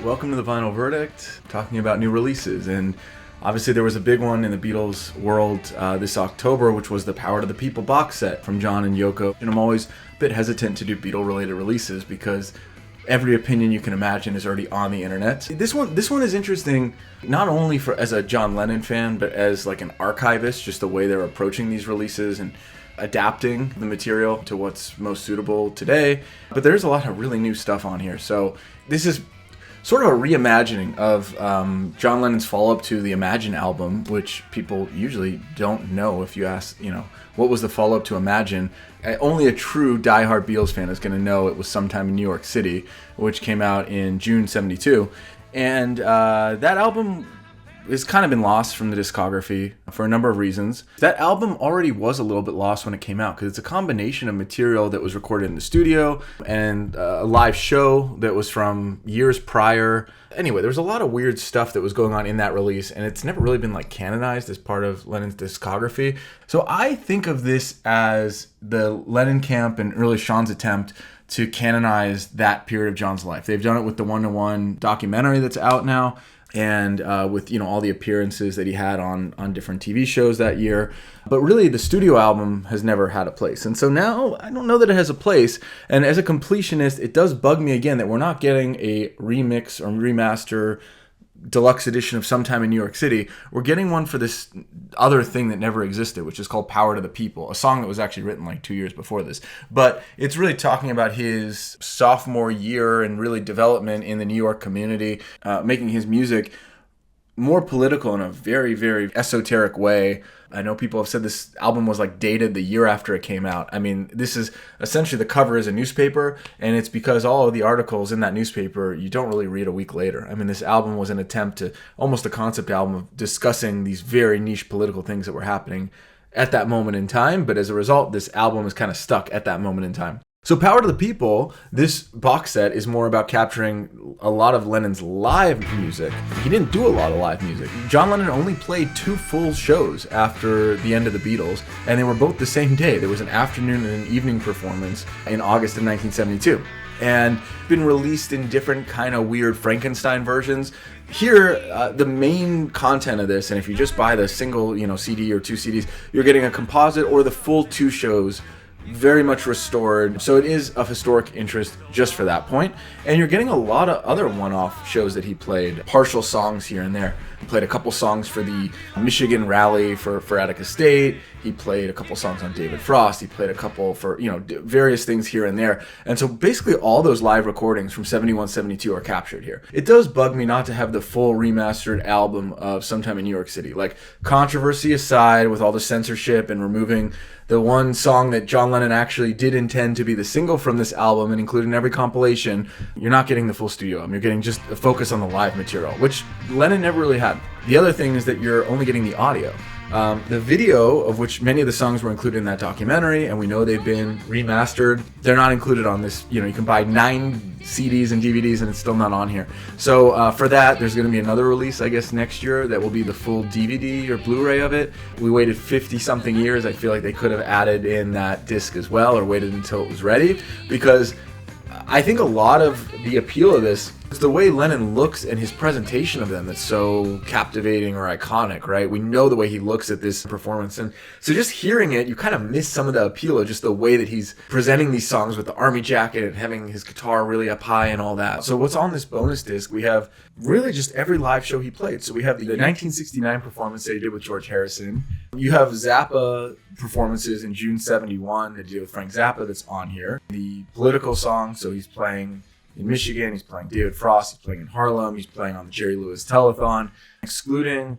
Welcome to the Vinyl Verdict, talking about new releases. And obviously there was a big one in the Beatles world this October, which was the Power to the People box set from John and Yoko. And I'm always a bit hesitant to do Beatle-related releases because every opinion you can imagine is already on the internet. This one is interesting, not only as a John Lennon fan, but as like an archivist, just the way they're approaching these releases and adapting the material to what's most suitable today. But there's a lot of really new stuff on here. So this is sort of a reimagining of John Lennon's follow-up to the Imagine album, which people usually don't know. If you ask, what was the follow-up to Imagine? Only a true diehard Beatles fan is going to know it was Sometime in New York City, which came out in June 72. And that album has kind of been lost from the discography for a number of reasons. That album already was a little bit lost when it came out because it's a combination of material that was recorded in the studio and a live show that was from years prior. Anyway, there was a lot of weird stuff that was going on in that release, and it's never really been like canonized as part of Lennon's discography. So I think of this as the Lennon camp and early Sean's attempt to canonize that period of John's life. They've done it with the one-to-one documentary that's out now, and with all the appearances that he had on different TV shows that year. But really, the studio album has never had a place. And so now, I don't know that it has a place. And as a completionist, it does bug me again that we're not getting a remix or remaster deluxe edition of Sometime in New York City. We're getting one for this other thing that never existed, which is called Power to the People, a song that was actually written like 2 years before this. But it's really talking about his sophomore year and really development in the New York community, making his music more political in a very, very esoteric way. I know people have said this album was like dated the year after it came out. I mean, this is essentially the cover is a newspaper, and it's because all of the articles in that newspaper you don't really read a week later. I mean, this album was an attempt to almost a concept album of discussing these very niche political things that were happening at that moment in time. But as a result, this album is kind of stuck at that moment in time. So Power to the People, this box set is more about capturing a lot of Lennon's live music. He didn't do a lot of live music. John Lennon only played 2 full shows after the end of the Beatles, and they were both the same day. There was an afternoon and an evening performance in August of 1972. And been released in different kind of weird Frankenstein versions. Here, the main content of this, and if you just buy the single CD or 2 CDs, you're getting a composite or the full 2 shows, very much restored. So it is of historic interest just for that point. And you're getting a lot of other one-off shows that he played, partial songs here and there. He played a couple songs for the Michigan rally for Attica State. He played a couple songs on David Frost. He played a couple for, various things here and there. And so basically all those live recordings from 71, 72 are captured here. It does bug me not to have the full remastered album of Sometime in New York City. Like, controversy aside, with all the censorship and removing the one song that John Lennon actually did intend to be the single from this album and included in every compilation, you're not getting the full studio album. You're getting just a focus on the live material, which Lennon never really had. The other thing is that you're only getting the audio. The video, of which many of the songs were included in that documentary, and we know they've been remastered, they're not included on this. You can buy 9 CDs and DVDs and it's still not on here. So for that, there's going to be another release, I guess, next year that will be the full DVD or Blu-ray of it. We waited 50-something years. I feel like they could have added in that disc as well, or waited until it was ready, because I think a lot of the appeal of this is the way Lennon looks and his presentation of them that's so captivating or iconic, right? We know the way he looks at this performance. And so just hearing it, you kind of miss some of the appeal of just the way that he's presenting these songs with the army jacket and having his guitar really up high and all that. So what's on this bonus disc, we have really just every live show he played. So we have the 1969 performance that he did with George Harrison. You have Zappa performances in June 71 that he did with Frank Zappa that's on here. The political song, so he's playing in Michigan, he's playing David Frost, he's playing in Harlem, he's playing on the Jerry Lewis Telethon, excluding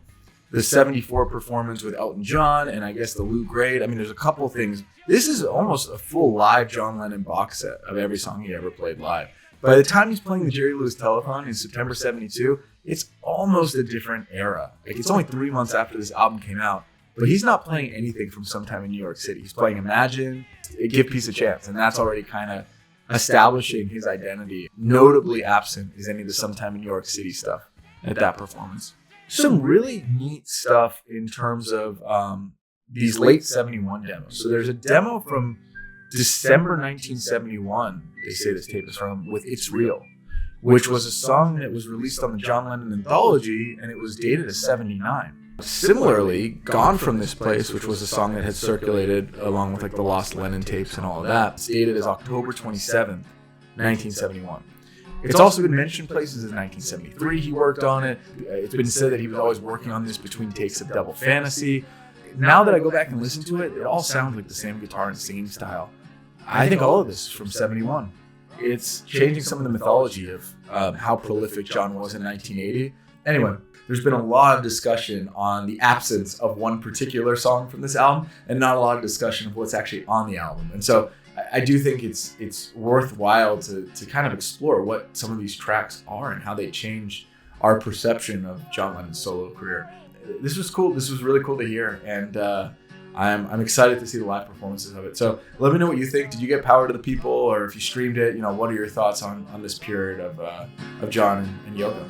the 74 performance with Elton John and I guess the Lou Grade. I mean, there's a couple things. This is almost a full live John Lennon box set of every song he ever played live. By the time he's playing the Jerry Lewis Telethon in September 72, it's almost a different era. Like, it's only 3 months after this album came out, but he's not playing anything from Sometime in New York City. He's playing Imagine, Give Peace a Chance, and that's already kind of establishing his identity. Notably absent is any of the Sometime in New York City stuff at that performance. Some really neat stuff in terms of these late 71 demos. So there's a demo from December 1971, they say this tape is from, with It's Real. which was a song that was released on the John Lennon anthology, and it was dated as 79. Similarly, Gone From This Place, which was a song that had circulated along with like the Lost Lennon tapes and all of that, it's dated as October 27th, 1971. It's also been mentioned places as 1973 he worked on it. It's been said that he was always working on this between takes of Double Fantasy. Now that I go back and listen to it, it all sounds like the same guitar and singing style. I think all of this is from 71. It's changing some of the mythology of how prolific John was in 1980. Anyway, there's been a lot of discussion on the absence of one particular song from this album and not a lot of discussion of what's actually on the album. And so I do think it's worthwhile to kind of explore what some of these tracks are and how they change our perception of John Lennon's solo career. This was cool. This was really cool to hear. And I'm excited to see the live performances of it. So let me know what you think. Did you get Power to the People, or if you streamed it, what are your thoughts on this period of John and Yoko?